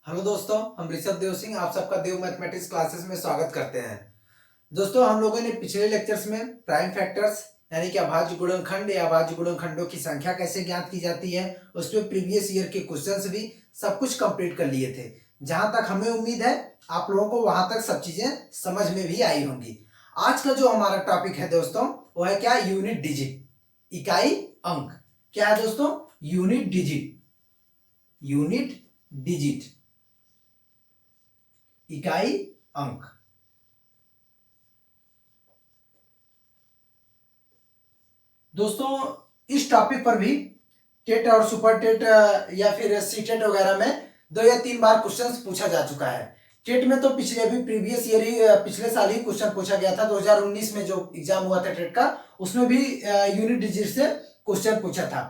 Hello दोस्तों, हम ऋषभ देव सिंह आप सबका देव मैथमेटिक्स क्लासेस में स्वागत करते हैं। दोस्तों, हम लोगों ने पिछले लेक्चर्स में प्राइम फैक्टर्स यानी कि अभाज्य गुणनखंड या अभाज्य गुणनखंडों की संख्या कैसे ज्ञात की जाती है, उसमें प्रीवियस ईयर के क्वेश्चंस भी सब कुछ कंप्लीट कर लिए थे। जहां तक हमें उम्मीद है आप लोगों को वहां तक सब चीजें समझ में भी आई होंगी। आज का जो हमारा टॉपिक है दोस्तों, वो है क्या? यूनिट डिजिट, इकाई अंक। क्या है दोस्तों? Unit digit. यूनिट डिजिट, इकाई अंक। दोस्तों, इस टॉपिक पर भी टेट और सुपर टेट या फिर सी टेट वगैरह में 2 या 3 बार क्वेश्चंस पूछा जा चुका है। टेट में तो पिछले अभी प्रीवियस ईयर ही पिछले साल ही क्वेश्चन पूछा गया था। 2019 में जो एग्जाम हुआ था टेट का, उसमें भी यूनिट डिजिट से क्वेश्चन पूछा था।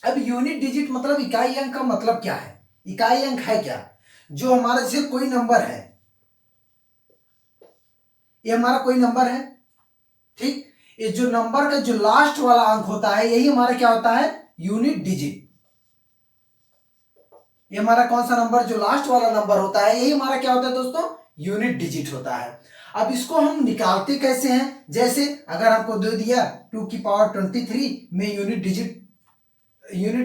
अब यूनिट डिजिट मतलब इकाई अंक का मतलब क्या है? इकाई अंक है क्या? जो हमारा जैसे कोई नंबर है, ये हमारा कोई नंबर है, ठीक। ये जो नंबर का जो लास्ट वाला अंक होता है, यही हमारा क्या होता है? Unit digit. ये हमारा कौन सा नंबर? जो लास्ट वाला नंबर होता है, यही हमारा क्या होता है दोस्तों? यूनिट डिजिट होता है। अब इसको हम निकालते कैसे हैं? जैसे अगर हमको दे दिया 2 की पावर 23 में यूनिट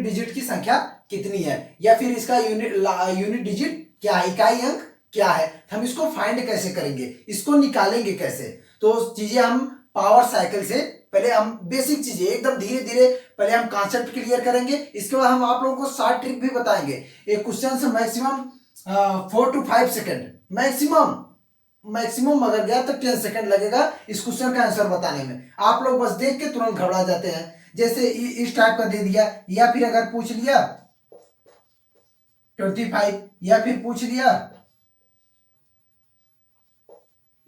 डिजिट की संख्या कितनी है, या फिर इसका यूनिट डिजिट क्या है, इकाई अंक क्या है, हम इसको फाइंड कैसे करेंगे, इसको निकालेंगे कैसे? तो चीजें हम पावर साइकिल से पहले हम बेसिक चीजें एकदम धीरे धीरे पहले हम कॉन्सेप्ट क्लियर करेंगे। इसके बाद हम आप लोगों को शॉर्ट ट्रिक भी बताएंगे। एक क्वेश्चन से मैक्सिमम 4 to 5 सेकेंड मैक्सिमम अगर गया तो 10 सेकेंड लगेगा इस क्वेश्चन का आंसर बताने में। आप लोग बस देख के तुरंत घबरा जाते हैं। जैसे इस टाइप का दे दिया, या फिर अगर पूछ लिया 25, या फिर पूछ लिया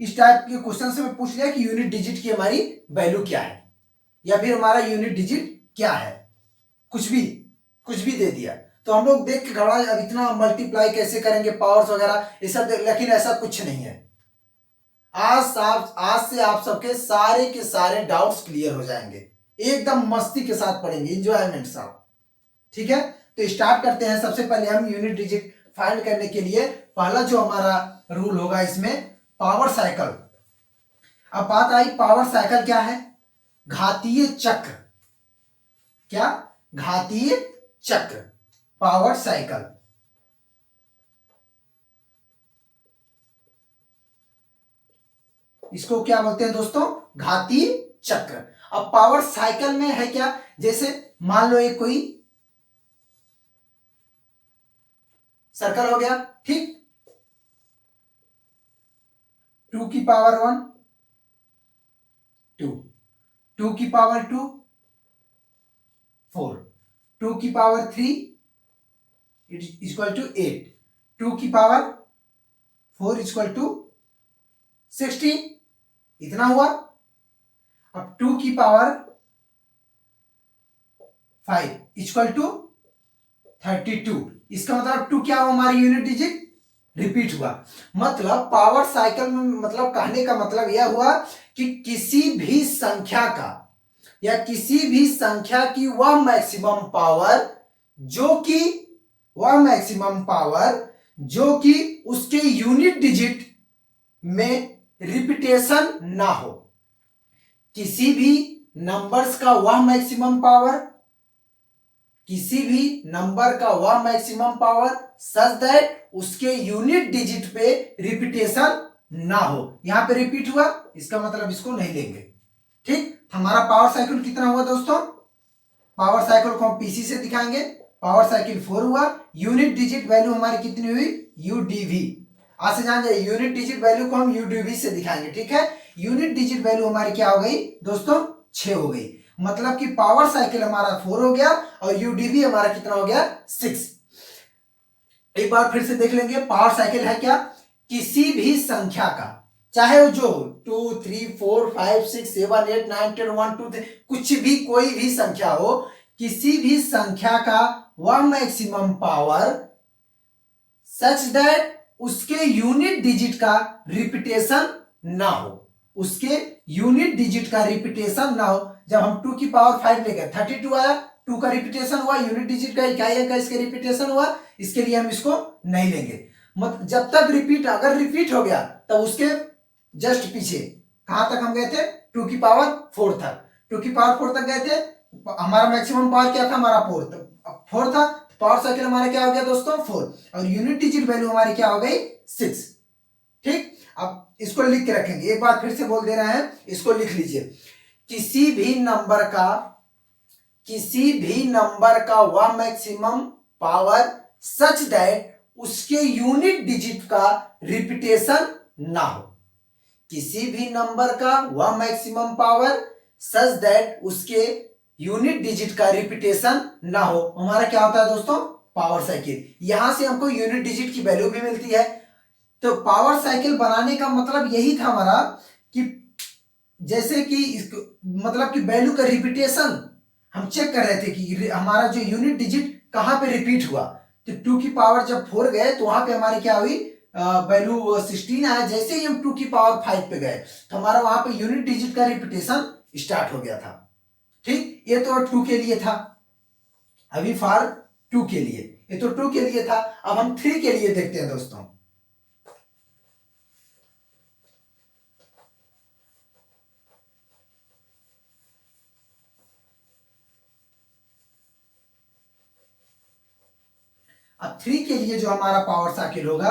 इस टाइप के क्वेश्चन से मैं पूछ लिया कि यूनिट डिजिट की हमारी वैल्यू क्या है, या फिर हमारा यूनिट डिजिट क्या है, कुछ भी दे दिया, तो हम लोग देख के घबरा, अब इतना मल्टीप्लाई कैसे करेंगे, पावर्स वगैरह ये सब। लेकिन ऐसा कुछ नहीं है। आज से आप सबके सारे के सारे डाउट्स क्लियर हो जाएंगे, एकदम मस्ती के साथ पढ़ेंगे, एंजॉयमेंट साथ। ठीक है, तो स्टार्ट करते हैं। सबसे पहले हम यूनिट डिजिट फाइंड करने के लिए पहला जो हमारा रूल होगा इसमें, पावर साइकिल। अब बात आई पावर साइकिल क्या है? घातीय चक्र। क्या? घातीय चक्र, पावर साइकिल। इसको क्या बोलते हैं दोस्तों? घातीय चक्र। अब पावर साइकिल में है क्या? जैसे मान लो एक कोई सर्कल हो गया, ठीक। 2 की पावर 1 2, 2 की पावर 2 4, 2 की पावर 3 इक्वल टू 8, 2 की पावर 4 इक्वल टू 16। इतना हुआ। अब 2 की पावर 5 इक्वल टू 32। इसका मतलब 2 क्या हुआ? हमारी यूनिट डिजिट रिपीट हुआ। मतलब पावर साइकिल में मतलब कहने का मतलब यह हुआ कि किसी भी संख्या का या किसी भी संख्या की वह मैक्सिमम पावर जो कि उसके यूनिट डिजिट में रिपीटेशन ना हो। किसी भी नंबर्स का वह मैक्सिमम पावर सच दैट उसके यूनिट डिजिट पे रिपीटेशन ना हो। यहां पे रिपीट हुआ, इसका मतलब इसको नहीं लेंगे। ठीक, हमारा पावर साइकिल कितना हुआ दोस्तों? पावर साइकिल को हम पीसी से दिखाएंगे। पावर साइकिल 4 हुआ। यूनिट डिजिट वैल्यू हमारी कितनी हुई? यूडीवी। आज से जान जाए, यूनिट डिजिट वैल्यू को हम यूडीवी से दिखाएंगे। ठीक है, यूनिट डिजिट वैल्यू हमारी क्या हो गई दोस्तों? 6 हो गई। मतलब कि पावर साइकिल हमारा 4 हो गया और यूडीवी हमारा कितना हो गया? 6। एक बार फिर से देख लेंगे, पावर साइकिल है क्या? किसी भी संख्या का, चाहे वो जो 2 3 4 5 6 7 8 9 10 1 2 3 कुछ भी, कोई भी संख्या हो, किसी भी संख्या का वह मैक्सिमम पावर सच दैट उसके यूनिट डिजिट का रिपीटेशन ना हो। उसके यूनिट डिजिट का रिपीटेशन ना हो। जब हम 2 की पावर 5 लेकर 32 आया, 2 का रिपीटेशन हुआ, यूनिट डिजिट का इकाई अंक का इसके रिपीटेशन हुआ, इसके लिए हम इसको नहीं लेंगे। मत जब तक रिपीट, अगर रिपीट हो गया तब उसके जस्ट पीछे कहां तक हम गए थे, 2 की पावर 4 तक, 2 की पावर 4 तक गए थे। हमारा मैक्सिमम पावर क्या था, हमारा 4 था। पावर साइकिल हमारा क्या हो गया दोस्तों, 4, और यूनिट डिजिट वैल्यू हमारी क्या हो गई, 6। ठीक, अब इसको लिख के रखेंगे, एक बार फिर से बोल दे रहे हैं, इसको लिख लीजिए। किसी भी नंबर का वह मैक्सिमम पावर सच दैट उसके यूनिट डिजिट का रिपीटेशन ना हो। किसी भी नंबर का वह मैक्सिमम पावर सच दैट उसके यूनिट डिजिट का रिपीटेशन ना हो, हमारा क्या होता है दोस्तों, पावर साइकिल। यहां से हमको यूनिट डिजिट की वैल्यू भी मिलती है। तो पावर साइकिल बनाने का मतलब यही था हमारा कि जैसे कि मतलब कि वैल्यू का रिपीटेशन हम चेक कर रहे थे कि हमारा जो यूनिट डिजिट कहां पे रिपीट हुआ। तो 2 की पावर जब 4 गए तो वहां पे हमारी क्या हुई, वैल्यू 16 आया। जैसे ही हम 2 की पावर 5 पे गए तो हमारा वहां पे यूनिट डिजिट का रिपीटेशन स्टार्ट हो गया था। ठीक, ये तो 2 के लिए था, अभी फॉर 2 के लिए, ये तो 2 के लिए था। अब हम 3 के लिए देखते हैं दोस्तों। अब 3 के लिए जो हमारा पावर साइकिल होगा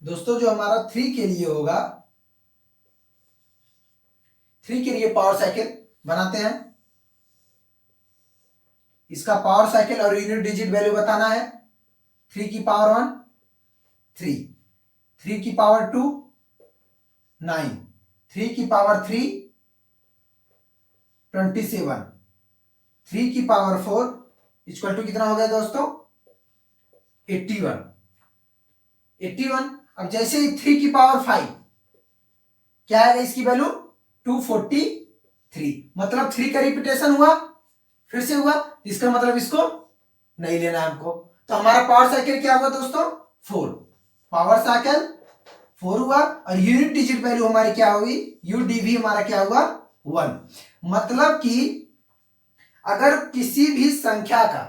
दोस्तों, जो हमारा 3 के लिए होगा, 3 के लिए पावर साइकिल बनाते हैं। इसका पावर साइकिल और यूनिट डिजिट वैल्यू बताना है। 3 की पावर 1 3, 3 की पावर 2 9, 3 की पावर 3 27, 3 की पावर 4 इक्वल टू कितना हो गया दोस्तों, 81, 81। अब जैसे ही 3 की पावर 5 क्या है इसकी वैल्यू, 243, मतलब 3 का रिपीटेशन हुआ, फिर से हुआ, इसका मतलब इसको नहीं लेना है हमको। तो हमारा पावर साइकिल क्या हुआ दोस्तों, 4, पावर साइकिल 4 हुआ, और यूनिट डिजिट वैल्यू हमारी क्या हुई, यूडीवी हमारा क्या हुआ, 1। मतलब कि अगर किसी भी संख्या का,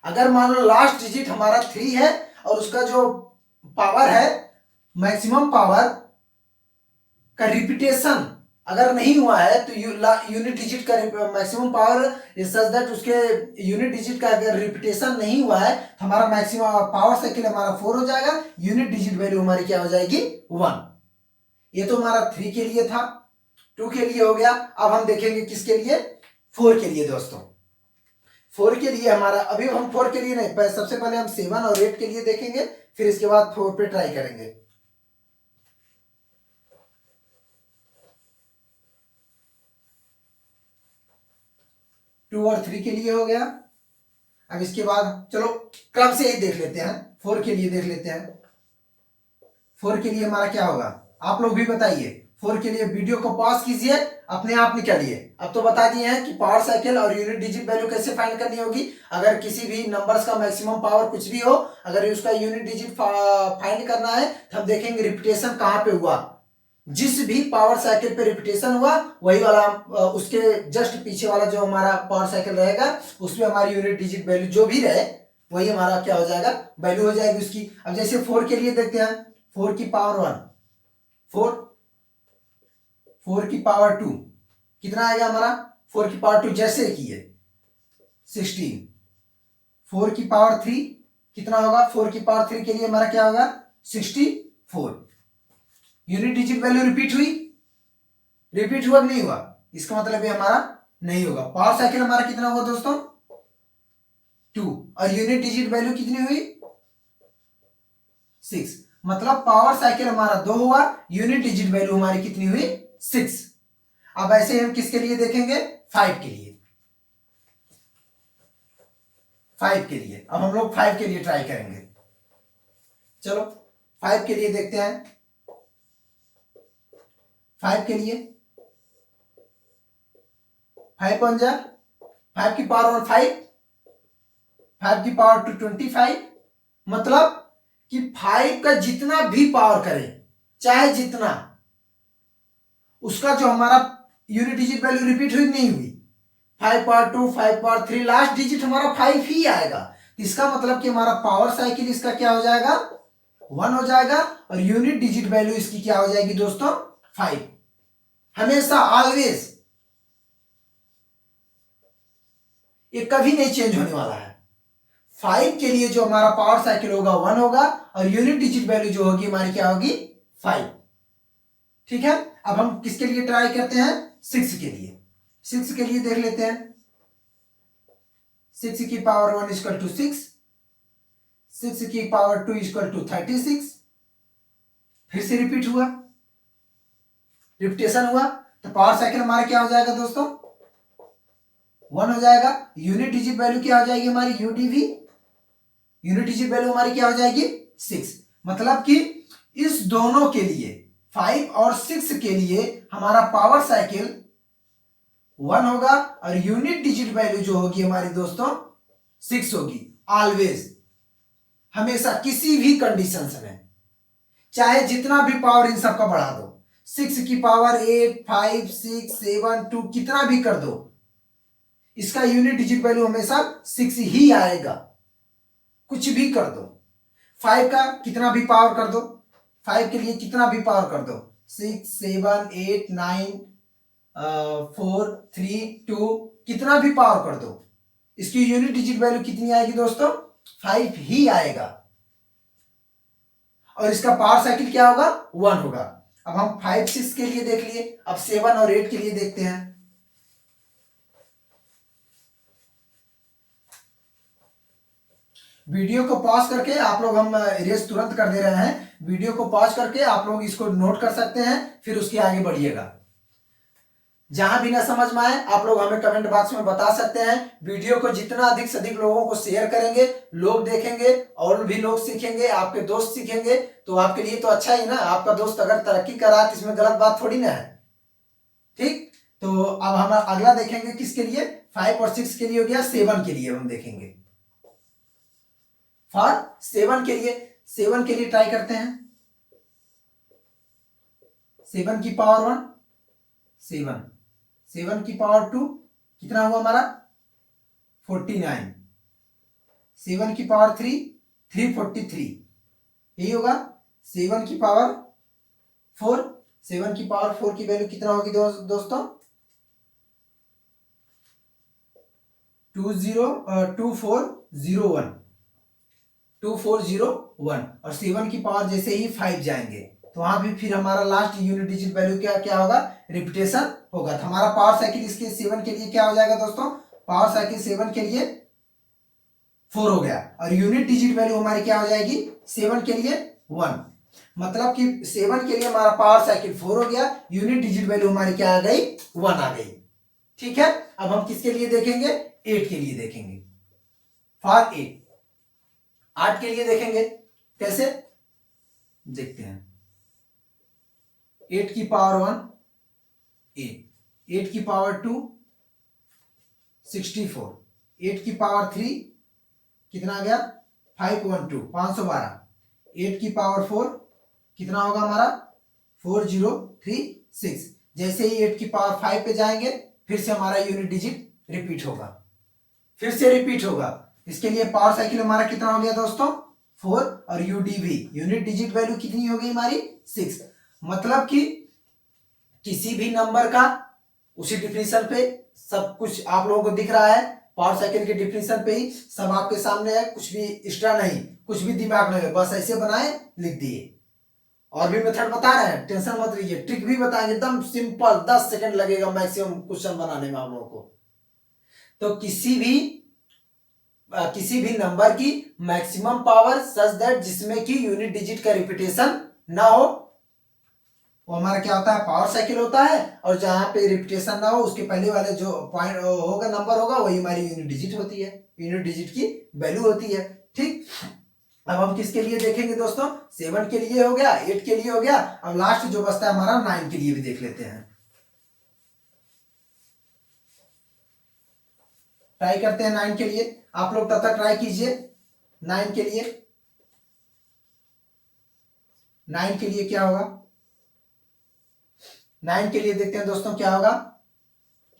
अगर मान लो लास्ट डिजिट हमारा 3 है और उसका जो पावर है, मैक्सिमम पावर का रिपीटेशन अगर नहीं हुआ है, तो यूनिट डिजिट का मैक्सिमम पावर सच दैट उसके यूनिट डिजिट का अगर रिपीटेशन नहीं हुआ है तो हमारा मैक्सिमम पावर साइकिल हमारा 4 हो जाएगा, यूनिट डिजिट वैल्यू हमारी क्या हो जाएगी, 1। ये तो हमारा 3 के लिए था, 2 के लिए हो गया। अब हम देखेंगे किसके लिए, 4 के लिए दोस्तों। 4 के लिए हमारा, अभी हम 4 के लिए नहीं, सबसे पहले हम 7 और 8 के लिए देखेंगे, फिर इसके बाद 4 पे ट्राई करेंगे। 2 और 3 के लिए हो गया। अब इसके बाद चलो क्रम से ही देख लेते हैं, 4 के लिए देख लेते हैं। 4 के लिए हमारा क्या होगा, आप लोग भी बताइए। 4 के लिए वीडियो को पॉज कीजिए, अपने आप निकालिए। अब तो बता दिए हैं कि पावर साइकिल और यूनिट डिजिट वैल्यू कैसे फाइंड करनी होगी। अगर किसी भी नंबर्स का मैक्सिमम पावर कुछ भी हो, अगर उसका यूनिट डिजिट फाइंड करना है तो हम देखेंगे रिपीटेशन कहां पे हुआ। जिस भी पावर साइकिल पे रिपीटेशन हुआ वही वाला उसके जस्ट पीछे वाला जो हमारा पावर साइकिल रहेगा उसमें हमारी यूनिट डिजिट वैल्यू जो भी रहे वही हमारा क्या हो जाएगा, वैल्यू हो जाएगी उसकी। अब जैसे 4 के लिए देखते हैं, 4 की पावर 1 4, 4 की पावर 2 कितना आएगा हमारा, 4 की पावर 2 जैसे की है 16, 4 की पावर 3 कितना होगा, 4 की पावर 3 के लिए हमारा क्या होगा, 64। यूनिट डिजिट वैल्यू रिपीट हुई, रिपीट हुआ नहीं हुआ, इसका मतलब ये हमारा नहीं होगा। पावर साइकिल हमारा कितना हुआ दोस्तों, 2, और यूनिट डिजिट वैल्यू कितनी हुई, 6। मतलब पावर साइकिल हमारा 2 हुआ, यूनिट डिजिट वैल्यू हमारी कितनी हुई, 6। अब ऐसे हम किसके लिए देखेंगे, 5 के लिए। 5 के लिए अब हम लोग 5 के लिए ट्राई करेंगे। चलो 5 के लिए देखते हैं। 5 के लिए 5 1 जा 5 की पावर 1 5, 5 की पावर 2 25। मतलब कि 5 का जितना भी पावर करें, चाहे जितना, उसका जो हमारा यूनिट डिजिट वैल्यू रिपीट हुई नहीं हुई, 5 पावर 2 5 पावर 3 लास्ट डिजिट हमारा 5 ही आएगा। तो इसका मतलब कि हमारा पावर साइकिल इसका क्या हो जाएगा, 1 हो जाएगा, और यूनिट डिजिट वैल्यू इसकी क्या हो जाएगी दोस्तों, 5। हमेशा, ऑलवेज, ये कभी नहीं चेंज होने वाला है। 5 के लिए जो हमारा पावर साइकिल होगा 1 होगा, और यूनिट डिजिट वैल्यू जो होगी हमारी क्या होगी, 5। ठीक है, अब हम किसके लिए ट्राई करते हैं, 6 के लिए। 6 के लिए देख लेते हैं। 6 की पावर 1 इक्वल टू 6, 6 की पावर 2 इक्वल टू 36। फिर से रिपीट हुआ, रिपीटेशन हुआ, तो पावर साइकिल हमारा क्या हो जाएगा दोस्तों, 1 हो जाएगा। यूनिट डिजिट वैल्यू क्या हो जाएगी हमारी, यूडीवी, यूनिट डिजिट वैल्यू हमारी क्या हो जाएगी, 6। मतलब कि इस दोनों के लिए, 5 और 6 के लिए हमारा पावर साइकिल 1 होगा, और यूनिट डिजिट वैल्यू जो होगी हमारी दोस्तों 6 होगी, ऑलवेज, हमेशा, किसी भी कंडीशन में, चाहे जितना भी पावर इन सबका बढ़ा दो, 6 की पावर 8, 5, 6, 7, 2 कितना भी कर दो, इसका यूनिट डिजिट वैल्यू हमेशा 6 ही आएगा, कुछ भी कर दो। 5 का कितना भी पावर कर दो, 5 के लिए कितना भी पावर कर दो, 6, 7, 8, 9, 4, 3, 2, कितना भी पावर कर दो, इसकी यूनिट डिजिट वैल्यू कितनी आएगी दोस्तों, 5 ही आएगा, और इसका पावर साइकिल क्या होगा, 1 होगा। अब हम 5, 6 के लिए देख लिए, अब 7 और 8 के लिए देखते हैं। वीडियो को पॉज करके आप लोग, हम इरेज तुरंत कर दे रहे हैं, वीडियो को पॉज करके आप लोग इसको नोट कर सकते हैं, फिर उसके आगे बढ़िएगा। जहां भी ना समझ में आए आप लोग हमें कमेंट बॉक्स में बता सकते हैं। वीडियो को जितना अधिक से अधिक लोगों को शेयर करेंगे, लोग देखेंगे और भी लोग सीखेंगे, आपके दोस्त सीखेंगे, तो आपके लिए तो अच्छा ही ना। आपका दोस्त अगर तरक्की कर रहा है तो इसमें गलत बात थोड़ी ना है। ठीक, तो अब हम अगला देखेंगे किसके लिए, 5 और 6 के लिए हो गया, 7 के लिए हम देखेंगे। फॉर 7 के लिए, 7 के लिए ट्राई करते हैं। 7 की पावर 1 7, 7 की पावर 2 कितना हुआ हमारा, 49, 7 की पावर 3 343, यही होगा। 7 की पावर 4, 7 की पावर 4 की वैल्यू कितना होगी दोस्तों, 2401, 2401, और 7 की पावर जैसे ही 5 जाएंगे तो वहां भी फिर हमारा लास्ट यूनिट डिजिट वैल्यू क्या क्या होगा, रिपीटेशन होगा। तो हमारा पावर साइकिल इसके 7 के लिए क्या हो जाएगा दोस्तों, पावर साइकिल 7 के लिए 4 हो गया, और यूनिट डिजिट वैल्यू हमारी क्या हो जाएगी 7 के लिए 1। मतलब कि 7 के लिए हमारा पावर साइकिल 4 हो गया, यूनिट डिजिट वैल्यू हमारी क्या आ गई, 1 आ गई। ठीक है, अब हम किसके लिए देखेंगे, 8 के लिए देखेंगे। फॉर 8 के लिए देखेंगे, कैसे देखते हैं। 8 की पावर 1 8, 8 की पावर 2 64, 8 की पावर 3 कितना आ गया, 512 512, 8 की पावर 4 कितना होगा हमारा, 4036। जैसे ही 8 की पावर 5 पे जाएंगे फिर से हमारा यूनिट डिजिट रिपीट होगा, फिर से रिपीट होगा। इसके लिए पावर साइकिल हमारा कितना हो गया दोस्तों, 4, और यूडीवी यूनिट डिजिट वैल्यू कितनी हो गई हमारी, 6। मतलब कि किसी भी नंबर का उसी डिफिनीशन पे सब कुछ आप लोगों को दिख रहा है, पावर साइकिल के डिफिनीशन पे ही सब आपके सामने है, कुछ भी एक्स्ट्रा नहीं, कुछ भी दिमाग नहीं, बस ऐसे बनाए लिख दिए। और भी मेथड बता रहे हैं, टेंशन मत लीजिए, ट्रिक भी बताएंगे, एकदम सिंपल, 10 सेकंड लगेगा मैक्सिमम क्वेश्चन बनाने में आप लोगों को। तो किसी भी नंबर की मैक्सिमम पावर सच दैट जिसमें कि यूनिट डिजिट का रिपीटेशन ना हो, वो हमारा क्या होता है, पावर साइकिल होता है। और जहां पे रिपीटेशन ना हो उसके पहले वाले जो पॉइंट होगा, नंबर होगा, वही हमारी यूनिट डिजिट होती है, यूनिट डिजिट की वैल्यू होती है। ठीक, अब हम किसके लिए देखेंगे दोस्तों, 7 के लिए हो गया, 8 के लिए हो गया, अब लास्ट जो बचता है हमारा 9 के लिए भी देख लेते हैं। ट्राई करते हैं 9 के लिए, आप लोग तब तक ट्राई कीजिए। 9 के लिए, 9 के लिए क्या होगा, 9 के लिए देखते हैं दोस्तों क्या होगा।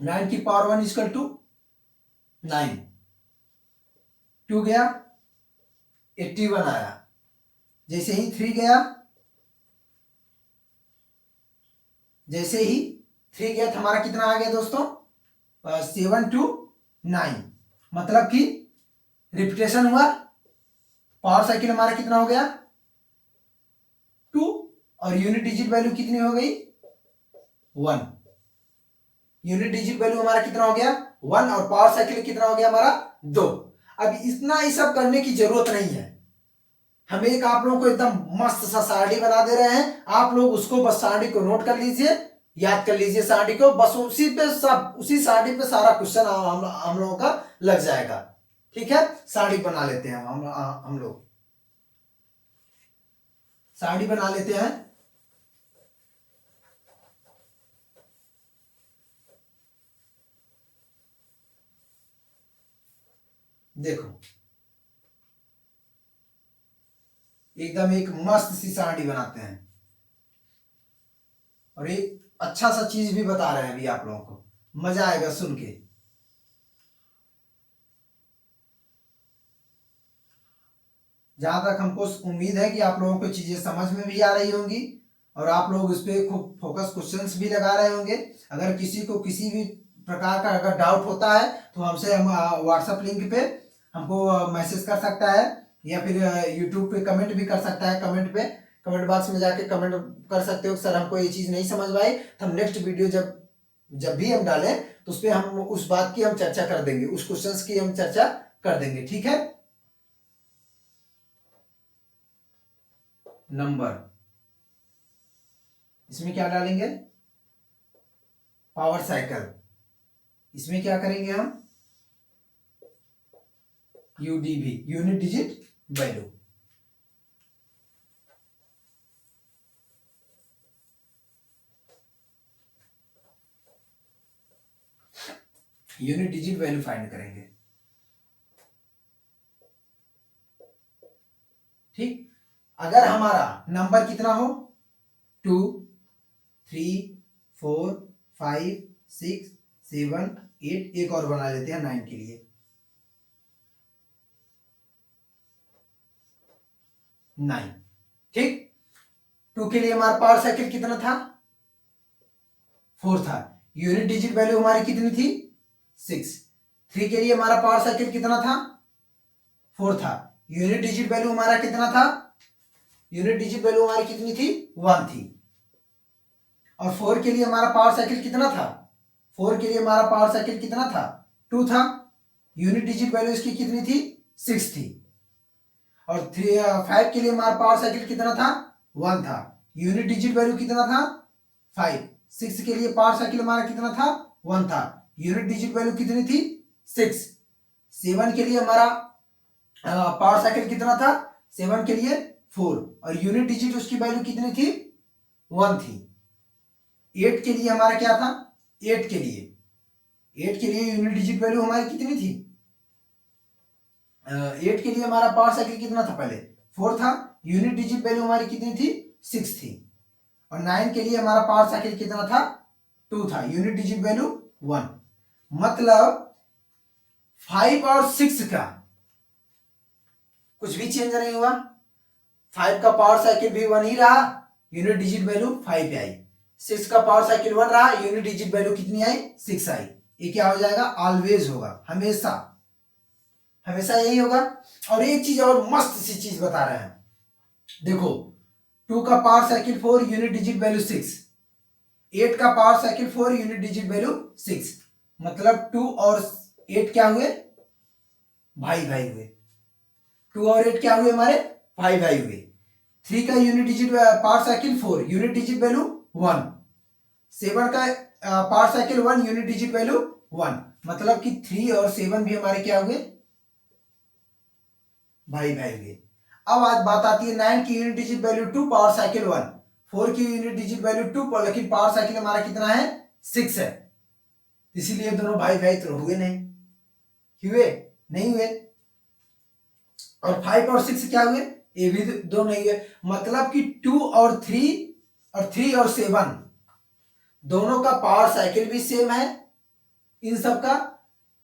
9 की पावर 1 इक्वल टू 9, 2 गया, 81 आया। जैसे ही 3 गया, जैसे ही 3 गया तो हमारा कितना आ गया दोस्तों? 7 to 9। मतलब कि रिपीटेशन हुआ, पावर साइकिल हमारा कितना हो गया? 2। और यूनिट डिजिट वैल्यू कितनी हो गई? 1। यूनिट डिजिट वैल्यू हमारा कितना हो गया? 1। और पावर साइकिल कितना हो गया हमारा? 2। अब इतना ही सब करने की जरूरत नहीं है, हम एक आप लोगों को एकदम मस्त सा सारणी बना दे रहे हैं। आप लोग उसको बस सारणी को नोट कर लीजिए, याद कर लीजिए सारणी को, बस उसी पे सब, उसी सारणी पे सारा क्वेश्चन हम लोगों का लग जाएगा। ठीक है, सारणी बना लेते हैं हम लोग सारणी बना लेते हैं। देखो, एकदम एक मस्त सी सारणी बनाते हैं, और एक अच्छा सा चीज भी बता रहे हैं अभी आप लोगों को, मजा आएगा सुन के। जहां तक हमको उम्मीद है कि आप लोगों को चीजें समझ में भी आ रही होंगी, और आप लोग उस पर खूब फोकस क्वेश्चंस भी लगा रहे होंगे। अगर किसी को किसी भी प्रकार का अगर डाउट होता है तो हमसे हम व्हाट्सएप लिंक पे हमको मैसेज कर सकता है, या फिर यूट्यूब पे कमेंट भी कर सकता है। कमेंट पे, कमेंट बॉक्स में जाके कमेंट कर सकते हो, सर हमको ये चीज़ नहीं समझ में आई, तो हम नेक्स्ट वीडियो जब भी हम डालें तो उस पर हम उस बात की हम चर्चा कर देंगे, उस क्वेश्चंस की हम चर्चा कर देंगे। ठीक है, नंबर, इसमें क्या डालेंगे? Power cycle. इसमें क्या करेंगे हम? UDV, unit digit value. Unit digit value find करेंगे। ठीक, अगर हमारा नंबर कितना हो, 2, 3, 4, 5, 6, 7, 8, एक और बना लेते हैं 9 के लिए। 9। ठीक, 2 के लिए हमारा पावर साइकिल कितना था? 4 था। यूनिट डिजिट वैल्यू हमारी कितनी थी? 6। 3 के लिए हमारा पावर साइकिल कितना था? 4 था। यूनिट डिजिट वैल्यू हमारा कितना था? यूनिट डिजिट वैल्यू हमारी कितनी थी? 1 थी। और 4 के लिए हमारा पावर साइकिल कितना था? 4 के लिए हमारा पावर साइकिल कितना था? 2 था। यूनिट डिजिट वैल्यू इसकी कितनी थी? 6 थी। और 5 के लिए हमारा पावर साइकिल कितना था? 1 था। यूनिट डिजिट वैल्यू कितना था? 5। 6 के लिए पावर साइकिल हमारा कितना था? 1 था। यूनिट डिजिट वैल्यू कितनी थी? 6। 7 के लिए हमारा पावर साइकिल कितना था? 7 के लिए 4। और यूनिट डिजिट उसकी वैल्यू कितनी थी? 1 थी। 8 के लिए हमारा क्या था? 8 के लिए यूनिट डिजिट वैल्यू हमारी कितनी थी? 8 के लिए हमारा पावर साइकिल कितना था? पहले 4 था। यूनिट डिजिट वैल्यू हमारी कितनी थी? 6 थी। और 9 के लिए हमारा पावर साइकिल कितना था? 2 था। Unit digit value 1। मतलब 5 और 6 का कुछ भी चेंज नहीं हुआ। 5 का पावर साइकिल भी 1 ही रहा, यूनिट डिजिट वैल्यू 5 आई। 6 का पावर साइकिल 1 रहा, यूनिट डिजिट वैल्यू कितनी आई? 6 आई। ये क्या हो जाएगा? ऑलवेज होगा, हमेशा, हमेशा यही होगा। और एक चीज और मस्त सी चीज बता रहे हैं, देखो, 2 का power cycle 4, unit digit value 6। 8 का power cycle 4, unit digit value 6। मतलब 2 और 8 क्या हुए? भाई भाई हुए। 2 और 8 क्या हुए हमारे? भाई भाई हुए। 3 का unit digit power cycle 4, unit digit value 1। 7 का power cycle 1, unit digit value 1। मतलब कि 3 और 7 भी हमारे क्या हुए? भाई भाई हुए। अब आज बात आती है 9 की unit digit value 2, power cycle 1। 4 की यूनिट डिजिट वैल्यू 2, लेकिन पावर साइकिल हमारा कितना है? 6 है। इसीलिए दोनों भाई भाई तो हुए नहीं, हुए नहीं हुए। और 5 और 6 क्या हुए? ये भी दो नहीं हुए। मतलब कि 2 और 3 और 3 और 7 दोनों का पावर साइकिल भी सेम है इन सब का,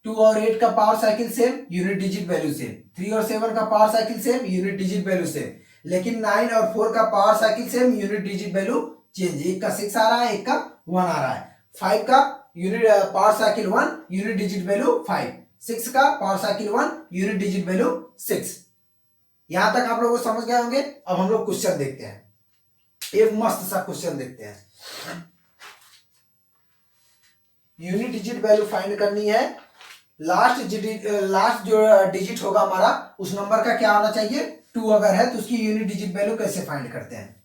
2 और 8 का power cycle same, unit digit value same. 3 और 7 का power cycle same, unit digit value same. लेकिन 9 और 4 का power cycle same, unit digit value change. एक का 6 आ रहा है, एक का 1 आ रहा है। 5 का unit power cycle 1, unit digit value 5। 6 का power cycle 1, unit digit value 6। यहां तक आप लोग समझ गए होंगे। अब हम लोग क्वेश्चन देखते हैं, एक मस्त सा क्वेश्चन देखते हैं। यूनिट डिजिट वैल्यू फाइंड करनी है। लास्ट जो डिजिट होगा हमारा, उस नंबर का क्या होना चाहिए, 2 अगर है तो उसकी यूनिट डिजिट वैल्यू कैसे फाइंड करते हैं।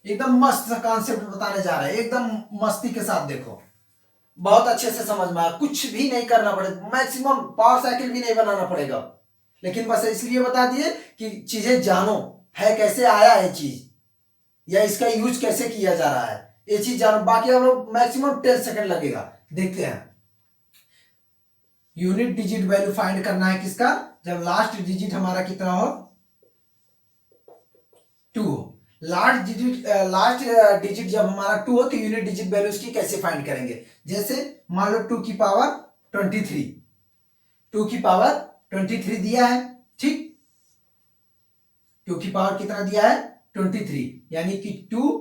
एकदम मस्त सा कॉन्सेप्ट बताने जा रहे हैं, एकदम मस्ती के साथ देखो, बहुत अच्छे से समझ में आया। कुछ भी नहीं करना पड़ेगा, मैक्सिमम पावर साइकिल भी नहीं बनाना पड़ेगा, लेकिन बस इसलिए बता दिए कि चीजें जानो, है कैसे आया है चीज, या इसका यूज कैसे किया जा रहा है, ये चीज जानो। बाकी हम लोग मैक्सिमम 10 सेकंड लगेगा। देखते हैं, यूनिट डिजिट वैल्यू फाइंड करना है किसका, जब लास्ट डिजिट हमारा कितना हो, 2 हो। लास्ट डिजिट जब हमारा 2 हो तो यूनिट डिजिट वैल्यू उसकी कैसे फाइंड करेंगे। जैसे मान लो 2 की पावर 23, 2 की पावर 23 दिया है, ठीक। 2 की पावर कितना दिया है, 23, यानी कि 2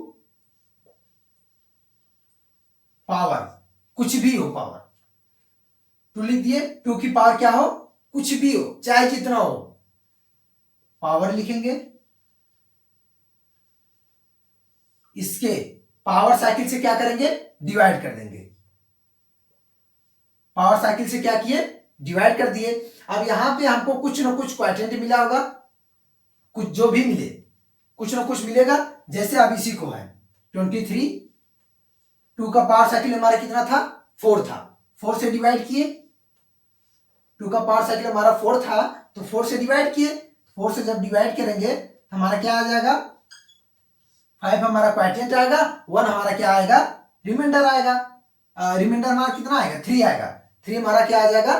पावर कुछ भी हो, पावर 2 लिख दिए। 2 की पावर क्या हो, कुछ भी हो, चाहे जितना हो, पावर लिखेंगे। इसके पावर साइकिल से क्या करेंगे, डिवाइड कर देंगे। पावर साइकिल से क्या किए, डिवाइड कर दिए। अब यहां पे हमको कुछ ना कुछ क्वोटिएंट मिला होगा, कुछ जो भी मिले, कुछ ना कुछ मिलेगा। जैसे अब इसी को है 23, 2 का पावर साइकिल हमारा कितना था, 4 था, 4 से डिवाइड किए। 2 का पावर साइकिल हमारा 4 था तो 4 से डिवाइड किए। 4 से जब डिवाइड करेंगे हमारा क्या आ जाएगा, 5 हमारा क्वोटिएंट आएगा, 1 हमारा क्या आएगा, रिमाइंडर आएगा। रिमाइंडर हमारा कितना आएगा, 3 आएगा। 3 हमारा क्या आ जाएगा,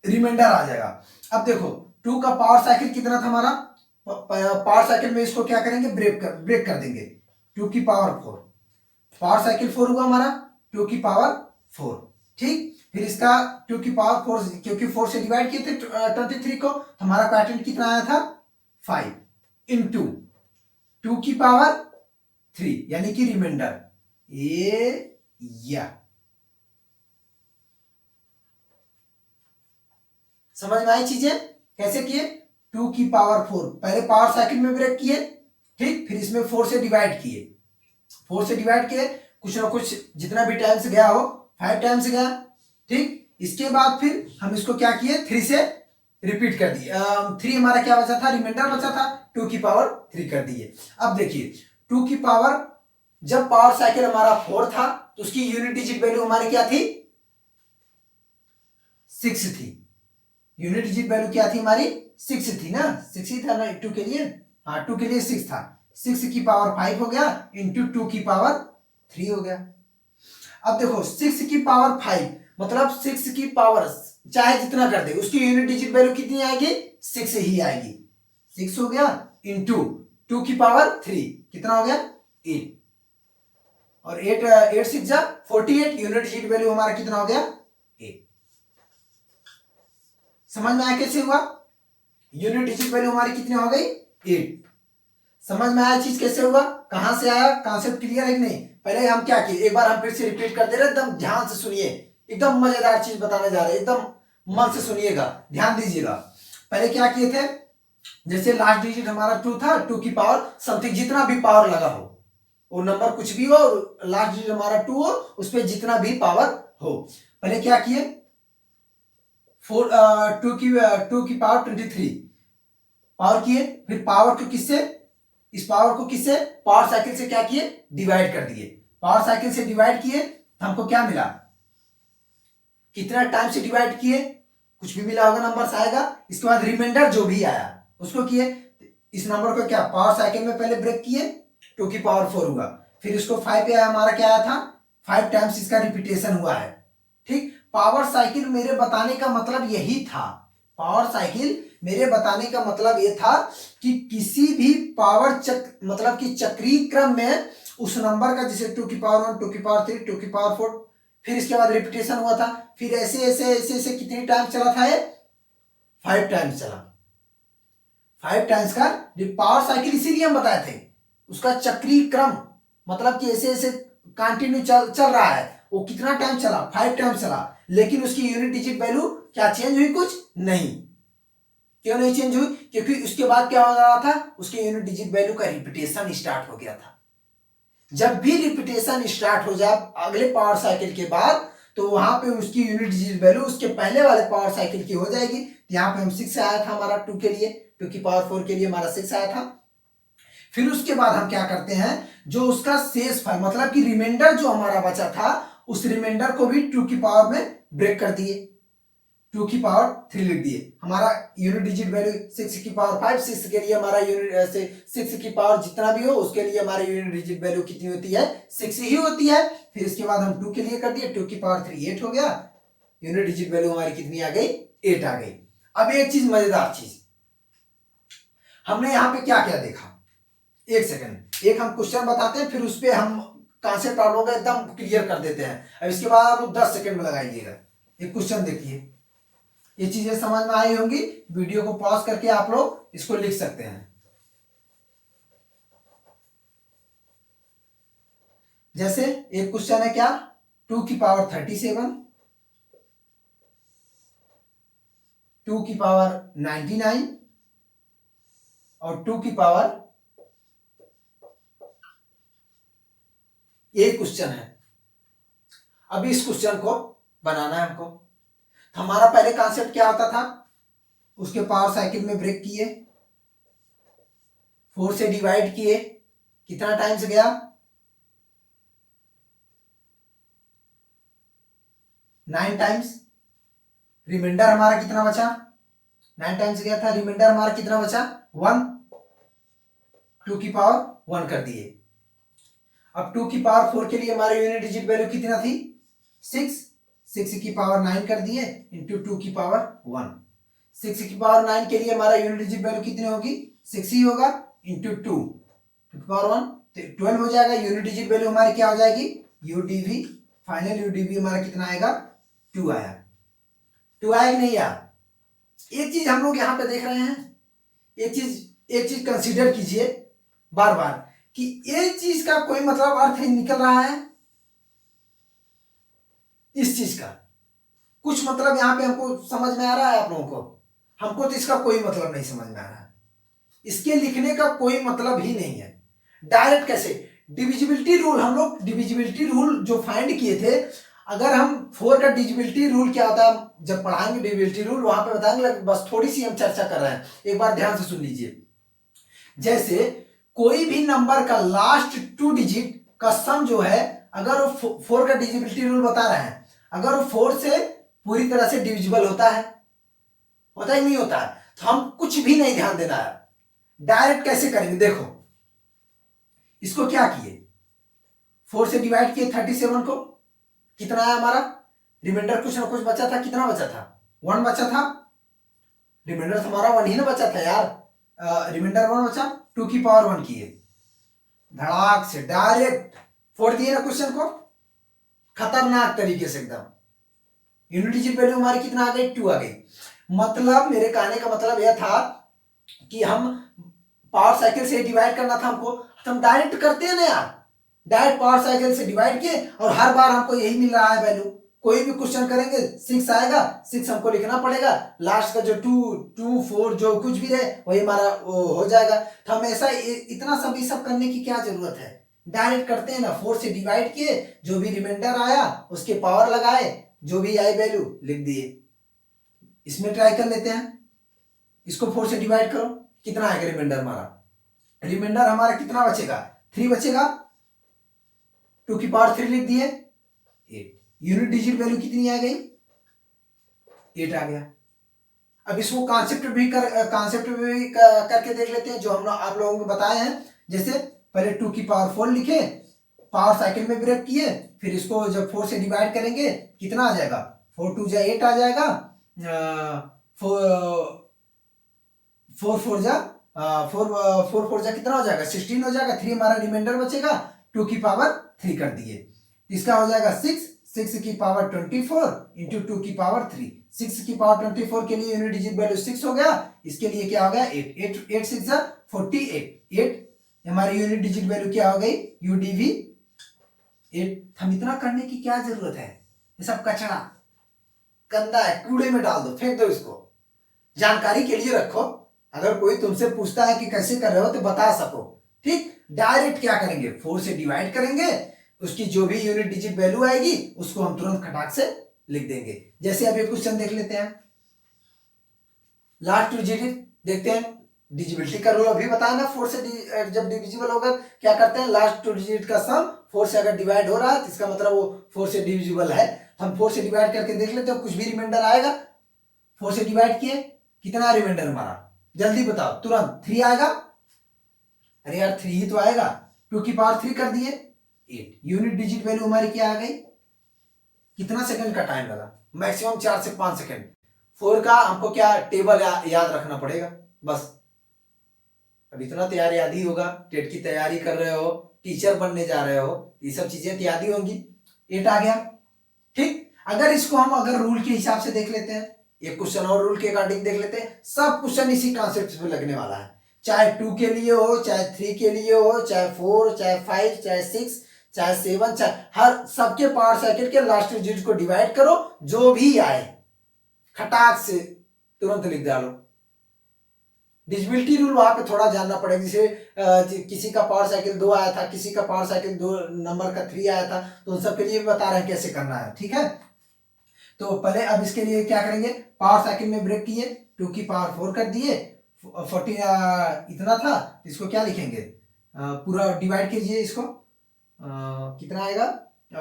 रिमाइंडर आ जाएगा। अब देखो 2 का पावर साइकिल कितना था हमारा, पावर साइकिल में इसको क्या करेंगे, ब्रेक कर देंगे। 2 की पावर 4, पावर साइकिल 4 हुआ हमारा, 2 की पावर 4, ठीक। फिर इसका 2 की पावर 4, क्योंकि 4 से डिवाइड किए थे 23 को, हमारा क्वोटिएंट कितना आया था, 5 इंटू 2 की पावर 3, यानी कि रिमाइंडर। या समझ में आई चीजें कैसे किए। 2 की पावर 4 पहले पावर साइकिल में ब्रेक किए, ठीक। फिर इसमें 4 से डिवाइड किए, 4 से डिवाइड किए, कुछ ना कुछ जितना भी टाइम्स गया हो, 5 टाइम्स गया, ठीक। इसके बाद फिर हम इसको क्या किए, 3 से रिपीट कर दिए। 3 हमारा क्या बचा था, रिमाइंडर बचा था, 2 की पावर 3 कर दिए। अब देखिए 2 की पावर, जब पावर साइकिल हमारा 4 था तो उसकी यूनिट डिजिट वैल्यू हमारी क्या थी, 6 थी। यूनिट डिजिट वैल्यू क्या थी हमारी, 6 थी ना, 6 ही था ना 2 के लिए, हाँ 2 के लिए 6 था। 6 की पावर 5 हो गया इंटू 2 की पावर 3 हो गया। अब देखो 6 की पावर 5 मतलब 6 की पावर चाहे जितना कर दे उसकी यूनिट डिजिट वैल्यू कितनी आएगी, 6 ही आएगी। 6 हो गया इंटू 2 की पावर 3 कितना हो गया, 8, और 8 6 जा 48, यूनिट डिजिट वैल्यू हमारा कितना हो गया, 8। समझ में आया कैसे हुआ, यूनिट डिजिट वैल्यू हमारी कितनी हो गई, 8। समझ में आया चीज कैसे हुआ, कहां से आया, कॉन्सेप्ट क्लियर है कि नहीं। पहले हम क्या किए, एक बार हम फिर से रिपीट कर दे रहे, एकदम ध्यान से सुनिए, एकदम मजेदार चीज बताने जा रहे हैं, एकदम मन से सुनिएगा, ध्यान दीजिएगा। पहले क्या किए थे, जैसे लास्ट डिजिट हमारा 2 था, 2 की पावर समथिंग जितना भी पावर लगा हो, वो नंबर कुछ भी हो, लास्ट डिजिट हमारा 2 हो, उस पर जितना भी पावर हो। पहले क्या किए, 2 की पावर 23 पावर किए, फिर पावर को किससे, इस पावर को किससे, पावर साइकिल से क्या किए, डिवाइड कर दिए। पावर साइकिल से डिवाइड किए तो हमको क्या मिला, कितना टाइम से डिवाइड किए, कुछ भी मिला होगा नंबर आएगा। इसके बाद रिमाइंडर जो भी आया उसको किए, इस नंबर को क्या पावर साइकिल में पहले ब्रेक किए, 2 की पावर 4 हुआ, फिर इसको 5 पे आया, हमारा क्या आया था, 5 टाइम्स इसका रिपीटेशन हुआ है, ठीक। पावर साइकिल मेरे बताने का मतलब यही था, पावर साइकिल मेरे बताने का मतलब ये था कि किसी भी पावर मतलब कि चक्रीय क्रम में उस नंबर का, जैसे 2 की पावर 1, 2 की पावर 3, 2 की पावर 4, फिर इसके बाद रिपीटेशन हुआ था, फिर ऐसे ऐसे ऐसे ऐसे कितनी टाइम चला था ये? 5 टाइम्स चला। 5 टाइम्स का पावर साइकिल इसीलिए हम बताए थे, उसका चक्रीय क्रम, मतलब कि ऐसे ऐसे कंटिन्यू चल रहा है। वो कितना टाइम चला? 5 टाइम चला। लेकिन उसकी यूनिट डिजिट वैल्यू क्या चेंज हुई? कुछ नहीं। क्यों नहीं चेंज हुई? क्योंकि उसके बाद क्या हो रहा था? उसके यूनिट डिजिट वैल्यू का रिपीटेशन स्टार्ट हो गया था। जब भी रिपीटेशन स्टार्ट हो जाए अगले पावर साइकिल के बाद, तो वहां पे उसकी यूनिट डिजिट वैल्यू उसके पहले वाले पावर साइकिल की हो जाएगी। यहाँ पे हम 6 आया था हमारा 2 के लिए, 2 की पावर 4 के लिए हमारा 6 आया था। फिर उसके बाद हम क्या करते हैं, जो उसका शेष फल मतलब कि रिमाइंडर जो हमारा बचा था, उस रिमाइंडर को भी 2 की पावर में ब्रेक कर दिए, 2 की पावर 3 लिख दिए। हमारा यूनिट डिजिट वैल्यू 6 की पावर 5, 6 के लिए हमारा यूनिट से 6 की पावर जितना भी हो उसके लिए हमारा यूनिट डिजिट वैल्यू कितनी होती है? 6 ही होती है। फिर इसके बाद हम 2 के लिए कर दिए, 2 की पावर 3 8 हो गया, यूनिट डिजिट वैल्यू हमारी कितनी आ गई? 8 आ गई। अब एक चीज, मजेदार चीज, हमने यहाँ पे क्या क्या देखा? एक सेकंड, एक हम क्वेश्चन बताते हैं, फिर उस पर हम कॉन्सेप्ट आप लोग एकदम क्लियर कर देते हैं। अब इसके बाद आप लोग 10 सेकंड में लगाइएगा। एक क्वेश्चन देखिए, ये चीजें समझ में आई होंगी। वीडियो को पॉज करके आप लोग इसको लिख सकते हैं। जैसे एक क्वेश्चन है क्या? 2 की पावर 37, 2 की पावर 99 और 2 की पावर, ये क्वेश्चन है। अभी इस क्वेश्चन को बनाना है हमको। हमारा पहले कॉन्सेप्ट क्या होता था? उसके पावर साइकिल में ब्रेक किए, 4 से डिवाइड किए, कितना टाइम्स गया? 9 टाइम्स। रिमाइंडर हमारा कितना बचा? 9 टाइम्स गया था, रिमाइंडर हमारा कितना बचा? 1। 2 की पावर 1 कर दिए। अब 2 की पावर 4 के लिए हमारी यूनिट डिजिट वैल्यू कितना थी? 6। 6 की पावर 9 कर दिए इंटू 2 की पावर 1। 6 की पावर 9 के लिए हमारा यूनिट डिजिट वैल्यू कितनी होगी? 6 ही होगा, इंटू 2 की पावर 1 12 हो जाएगा। यूनिट डिजिट वैल्यू हमारी क्या हो जाएगी? यूडीवी। फाइनल यूडीवी हमारा कितना आएगा? 2 आया। 2 आया कि नहीं आया? एक चीज हम लोग यहाँ पे देख रहे हैं, एक चीज कंसीडर कीजिए बार बार, कि ये चीज का कोई मतलब अर्थ निकल रहा है, इस चीज का कुछ मतलब यहाँ पे हमको समझ में आ रहा है आप लोगों को? हमको तो इसका कोई मतलब नहीं समझ में आ रहा है। इसके लिखने का कोई मतलब ही नहीं है। डायरेक्ट कैसे? डिविजिबिलिटी रूल, हम लोग डिविजिबिलिटी रूल जो फाइंड किए थे, अगर हम 4 का डिविजिबिलिटी रूल क्या होता है जब पढ़ाएंगे डिविजिबिलिटी रूल वहां पे बताएंगे, बस थोड़ी सी हम चर्चा कर रहे हैं, एक बार ध्यान से सुन लीजिए। जैसे कोई भी नंबर का लास्ट 2 डिजिट का सम जो है, अगर वो 4 का डिविजिबिलिटी रूल बता रहे हैं, अगर वो 4 से पूरी तरह से डिविजिबल होता है ही नहीं होता है, तो हम कुछ भी नहीं ध्यान देना है। डायरेक्ट कैसे करेंगे? देखो, इसको क्या किए? 4 से डिवाइड किए 37 को, कितना आया हमारा? रिमाइंडर कुछ ना कुछ बचा था, कितना बचा था? 1 बचा था। रिमाइंडर हमारा 1 ही ना बचा था यार, रिमाइंडर 1 बचा। 2 की पावर 1 किए, धड़ाक से डायरेक्ट फोड़ दिए ना क्वेश्चन को, खतरनाक तरीके से एकदम। यूनिट डिजिट वैल्यू हमारी कितना आ गई? 2 आ गई। मतलब मेरे कहने का मतलब यह था कि हम पावर साइकिल से डिवाइड करना था हमको, तो हम डायरेक्ट करते हैं ना यार, डायरेक्ट पावर साइकिल से डिवाइड किए और हर बार हमको यही मिल रहा है वैल्यू। कोई भी क्वेश्चन करेंगे 6 आएगा, 6 हमको लिखना पड़ेगा, लास्ट का जो 2 4 जो कुछ भी रहे वही हमारा हो जाएगा। तो हम ऐसा इतना सब करने की क्या जरूरत है? डायरेक्ट करते हैं ना, 4 से डिवाइड किए, जो भी रिमाइंडर आया उसके पावर लगाए, जो भी आई वैल्यू लिख दिए। इसमें ट्राई कर लेते हैं, इसको 4 से डिवाइड करो, कितना आएगा रिमाइंडर हमारा? रिमाइंडर हमारा कितना बचेगा? 3 बचेगा। 2 की पावर 3 लिख दिए, 8। यूनिट डिजिट वैल्यू कितनी आ गई? 8 आ गया। अब इसको कॉन्सेप्ट भी करके देख लेते हैं, जो हम आप लोगों को बताए हैं। जैसे पहले 2 की पावर 4 लिखे, पावर साइकिल में ब्रेक किए, फिर इसको जब 4 से डिवाइड करेंगे कितना आ जाएगा? 4 2 जा 8 आ जाएगा, 4 4 जा कितना हो जाएगा? 16 हो जाएगा। 3 हमारा रिमाइंडर बचेगा, टू की पावर 3 कर दिए, इसका हो जाएगा 6, 6 की पावर 24 इंटू 2 की पावर 3। 6 की पावर 24 के लिए यूनिट डिजिट वैल्यू 6 हो गया, इसके लिए क्या हो गया 8, 8 6 48, 8 हमारी यूनिट डिजिट वैल्यू क्या हो गई यूडीवी 8। हम इतना करने की क्या जरूरत है, ये सब कचरा गंदा है, कूड़े में डाल दो, फेंक दो इसको, जानकारी के लिए रखो। अगर कोई तुमसे पूछता है कि कैसे कर रहे हो तो बता सको, ठीक। डायरेक्ट क्या करेंगे 4 से डिवाइड करेंगे, उसकी जो भी यूनिट डिजिट वैल्यू आएगी उसको हम तुरंत खटाक से लिख देंगे। जैसे अब ये क्वेश्चन देख लेते हैं, लास्ट 2 डिजिट देखते हैं, डिजिबिलिटी का रूल अभी बताया ना, 4 से जब डिविजिबल होगा क्या करते हैं, लास्ट 2 डिजिट का सम 4 से अगर डिवाइड हो रहा है तो इसका मतलब वो 4 से डिविजिबल है। हम 4 से डिवाइड करके देख लेते हैं, कुछ भी रिमाइंडर आएगा। 4 से डिवाइड किए, कितना रिमाइंडर हमारा, जल्दी बताओ तुरंत, 3 आएगा। अरे यार 3 ही तो आएगा, 2 की पावर 3 कर दिए 8। यूनिट डिजिट वैल्यू हमारी क्या आ गई, कितना सेकंड का टाइम लगा, मैक्सिमम 4 से 5 सेकंड। 4 का हमको क्या टेबल याद रखना पड़ेगा बस। अब इतना तैयार याद ही होगा, टेट की तैयारी कर रहे हो, टीचर बनने जा रहे हो, ये सब चीजें याद ही होंगी। 8 आ गया, ठीक। अगर इसको हम अगर रूल के हिसाब से देख लेते हैं, एक क्वेश्चन और रूल के अकॉर्डिंग देख लेते हैं, सब क्वेश्चन इसी कॉन्सेप्ट पे लगने वाला है, चाहे 2 के लिए हो, चाहे 3 के लिए हो, चाहे 4, चाहे 5, चाहे 6, चाहे 7, चाहे हर सबके पावर साइकिल के लास्ट डिजिट को डिवाइड करो, जो भी आए खटाक से तुरंत लिख डालो। डिजिबिलिटी रूल वहां पे थोड़ा जानना पड़ेगा, जैसे किसी का पावर साइकिल 2 आया था, किसी का पावर साइकिल 2 नंबर का 3 आया था, तो उन सब के लिए बता रहे हैं कैसे करना है, ठीक है। तो पहले अब इसके लिए क्या करेंगे, पावर साइकिल में ब्रेक किए, 2 की पावर 4 कर दिए, 40 इतना था, इसको क्या लिखेंगे, पूरा डिवाइड कीजिए इसको, कितना आएगा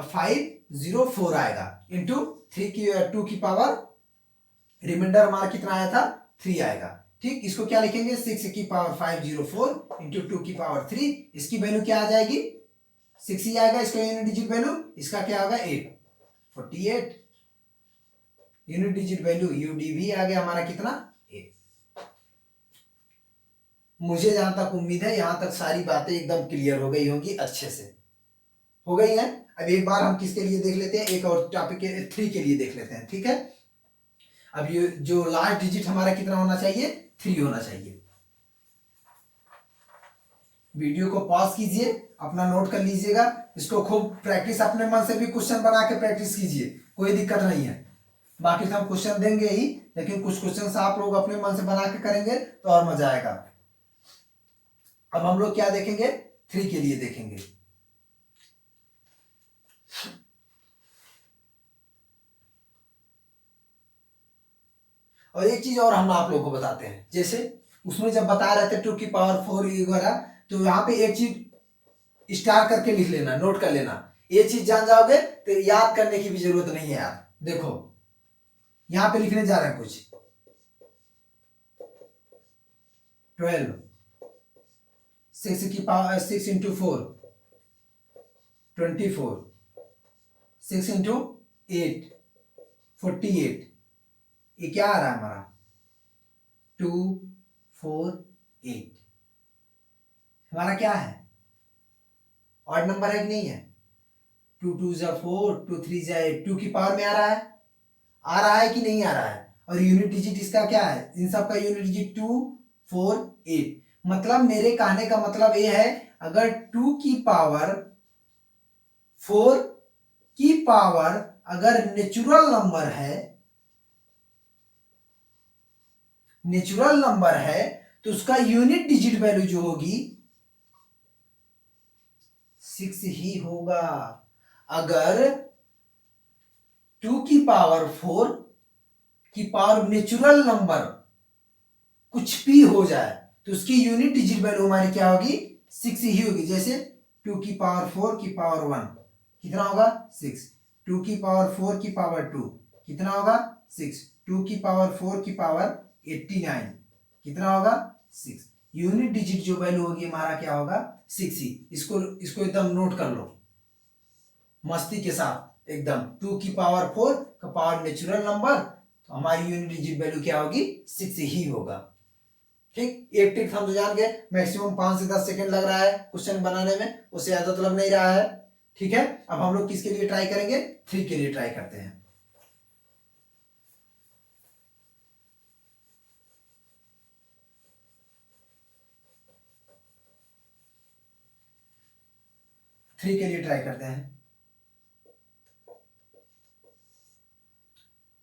504 आएगा, इंटू 2 की पावर रिमाइंडर हमारा कितना आया था 3 आएगा, ठीक। इसको क्या लिखेंगे 6 की पावर 504 इंटू 2 की पावर 3, इसकी वैल्यू क्या आ जाएगी 6 ही आएगा, इसका यूनिट डिजिट वैल्यू, इसका क्या होगा 8, 48 यूनिट डिजिट वैल्यू यूडीवी आ गया हमारा कितना 8। मुझे जहां तक उम्मीद है यहां तक सारी बातें एकदम क्लियर हो गई होंगी, अच्छे से हो गई है। अब एक बार हम किसके लिए देख लेते हैं, एक और टॉपिक के 3 के लिए देख लेते हैं, ठीक है। अब ये जो लास्ट डिजिट हमारा कितना होना चाहिए 3 होना चाहिए। वीडियो को पॉज कीजिए, अपना नोट कर लीजिएगा, इसको खूब प्रैक्टिस, अपने मन से भी क्वेश्चन बना के प्रैक्टिस कीजिए, कोई दिक्कत नहीं है। बाकी तो हम क्वेश्चन देंगे ही, लेकिन कुछ क्वेश्चन आप लोग अपने मन से बना के करेंगे तो और मजा आएगा। अब हम लोग क्या देखेंगे 3 के लिए देखेंगे। और एक चीज और हम आप लोगों को बताते हैं, जैसे उसमें जब बता रहे थे 2 की पावर 4 वगैरह, तो यहाँ पे एक चीज स्टार करके लिख लेना, नोट कर लेना, ये चीज जान जाओगे तो याद करने की भी जरूरत नहीं है यार। देखो यहां पे लिखने जा रहे हैं कुछ 12, 6 की पावर 6 इंटू 4 24, 6 इंटू 8 48, ये क्या आ रहा है हमारा 2 4 8, हमारा क्या है ऑड नंबर है कि नहीं है, 2 2 जा 4, 2 3 जा 8, 2 की पावर में आ रहा है कि नहीं आ रहा है। और यूनिट डिजिट इसका क्या है, इन सब का यूनिट डिजिट 2 4 8, मतलब मेरे कहने का मतलब ये है, अगर 2 की पावर 4 की पावर अगर नेचुरल नंबर है तो उसका यूनिट डिजिट वैल्यू जो होगी 6 ही होगा। अगर 2 की पावर 4 की पावर नेचुरल नंबर कुछ भी हो जाए तो उसकी यूनिट डिजिट वैल्यू हमारी क्या होगी 6 ही होगी। जैसे 2 की पावर 4 की पावर 1 कितना होगा 6, 2 की पावर 4 की पावर 2 कितना होगा 6, 2 की पावर 4 की पावर 89 कितना होगा 6, यूनिट डिजिट जो वैल्यू होगी हमारा क्या होगा 6 ही। इसको एकदम नोट कर लो मस्ती के साथ एकदम, 2 की पावर 4 का पावर नेचुरल नंबर, तो हमारी यूनिट डिजिट वैल्यू क्या होगी 6 ही होगा। ठीक, एक ट्रिक हम तो जान गए, मैक्सिमम 5 से 10 सेकंड लग रहा है क्वेश्चन बनाने में, उससे ज्यादा तो लग नहीं रहा है। ठीक है, अब हम लोग किसके लिए ट्राई करेंगे, 3 के लिए ट्राई करते हैं। थ्री के लिए ट्राई करते हैं।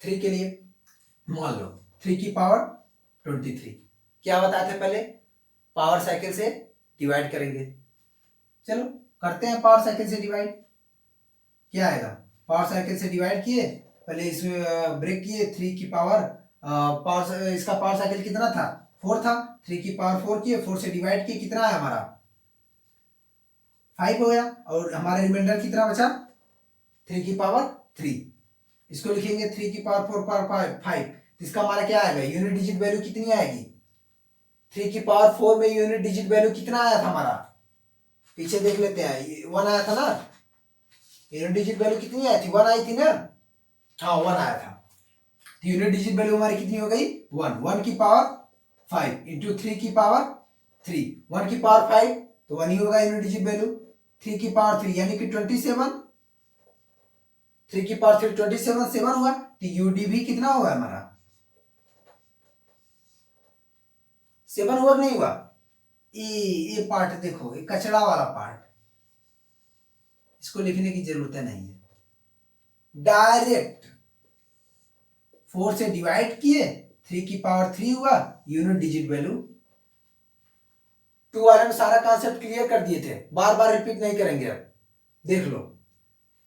3 के लिए मान लो 3 की पावर 23, क्या बताए थे पहले, पावर साइकिल से डिवाइड करेंगे। चलो करते हैं पावर साइकिल से डिवाइड। क्या आएगा, पावर साइकिल से डिवाइड किए, पहले इसमें ब्रेक किए, 3 की पावर पावर, इसका पावर साइकिल कितना था, 4 था, 3 की पावर 4 किए, 4 से डिवाइड किए, कितना है हमारा 5 हो गया, और हमारा रिमाइंडर कितना बचा 3 की पावर 3। इसको लिखेंगे 3 की पावर 4 पावर 5, इसका हमारा क्या आएगा, यूनिट डिजिट वैल्यू कितनी आएगी, 3 की पावर 4 में यूनिट डिजिट वैल्यू कितना आया था हमारा, पीछे देख लेते हैं, 1 आया था ना, यूनिट डिजिट वैल्यू कितनी आई थी, 1 आई थी ना, हाँ 1 आया था। तो यूनिट डिजिट वैल्यू हमारी कितनी हो गई 1, 1 की पावर 5 इंटू 3 की पावर 3, 1 की पावर 5 तो 1 ही होगा यूनिट डिजिट वैल्यू, 3 की पावर 3 यानी कि 27, 3 की पावर 3 27 7 हुआ, तो यूडीवी कितना हुआ हमारा 7 हुआ नहीं हुआ। ये पार्ट देखो, ये कचरा वाला पार्ट, इसको लिखने की जरूरत नहीं है, डायरेक्ट 4 से डिवाइड किए, 3 की पावर 3 हुआ, यूनिट डिजिट वैल्यू 2 वाले में सारा कॉन्सेप्ट क्लियर कर दिए थे, बार बार रिपीट नहीं करेंगे। अब देख लो,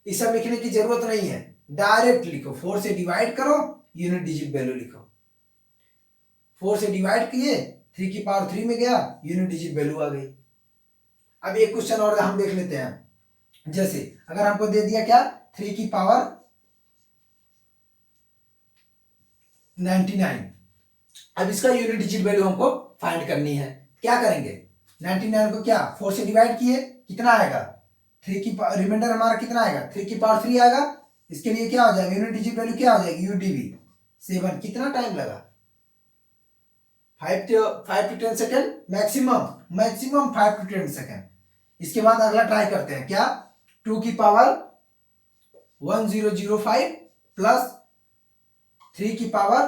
ये सब लिखने की जरूरत नहीं है, डायरेक्ट लिखो, 4 से डिवाइड करो, यूनिट डिजिट वैल्यू लिखो, 4 से डिवाइड किए, 3 की पावर 3 में गया, यूनिट डिजिट वैल्यू आ गई। अब एक क्वेश्चन और हम देख लेते हैं, जैसे अगर हमको दे दिया क्या 3 की पावर 99, अब इसका यूनिट डिजिट वैल्यू हमको फाइंड करनी है, क्या करेंगे 99 को क्या 4 से डिवाइड किए, कितना आएगा 3 की रिमाइंडर हमारा कितना आएगा 3 की पावर 3 आएगा, इसके लिए क्या हो जाएगा यूनिट डिजिट वैल्यू क्या हो जाएगी यूडीवी 7, कितना टाइम लगा 5 to 10 second, maximum 5 to 10 second. इसके बाद अगला ट्राई करते हैं, क्या 2 की पावर 1005 प्लस 3 की पावर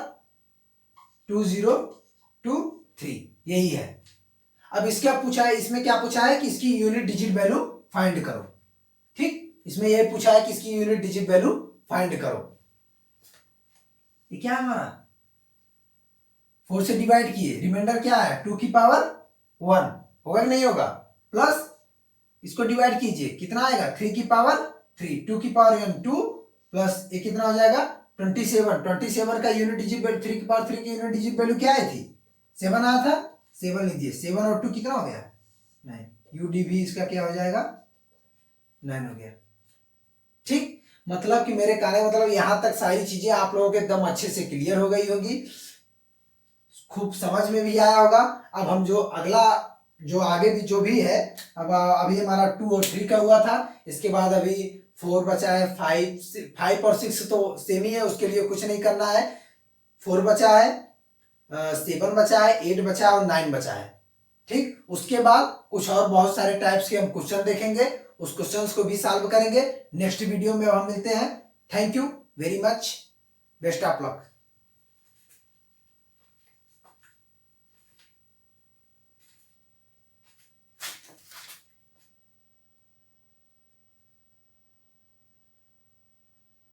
2023, यही है। अब इसका पूछा है, इसमें क्या पूछा है कि इसकी यूनिट डिजिट वैल्यू फाइंड करो, ठीक, इसमें यह पूछा है कि इसकी यूनिट डिजिट वैल्यू फाइंड करो। ये क्या है हमारा 4 से डिवाइड किए, रिमाइंडर क्या है 2 की पावर 1, होगा कि नहीं होगा, प्लस इसको डिवाइड कीजिए, कितना आएगा 3 की पावर 3, 2 की पावर 1 2, प्लस ये कितना हो जाएगा 27 का यूनिट डिजिट वैल्यू, 3 की पावर 3 की यूनिट डिजिट वैल्यू क्या आई थी 7 आया था, 7 लीजिए, 7 और 2 कितना हो गया 9, यूडीवी इसका क्या हो जाएगा 9 हो गया। ठीक, मतलब कि मेरे कहने मतलब यहां तक सारी चीजें आप लोगों के एकदम अच्छे से क्लियर हो गई होगी, खूब समझ में भी आया होगा। अब हम जो अगला जो आगे भी जो भी है, अब अभी हमारा 2 और 3 का हुआ था, इसके बाद अभी 4 बचा है, 5 और 6 तो सेम ही है, उसके लिए कुछ नहीं करना है, 4 बचा है, 7 बचा है, 8 बचा है और 9 बचा है। ठीक, उसके बाद कुछ और बहुत सारे टाइप्स के हम क्वेश्चन देखेंगे, उस क्वेश्चंस को भी सॉल्व करेंगे नेक्स्ट वीडियो में हम मिलते हैं। Thank you very much, best of luck.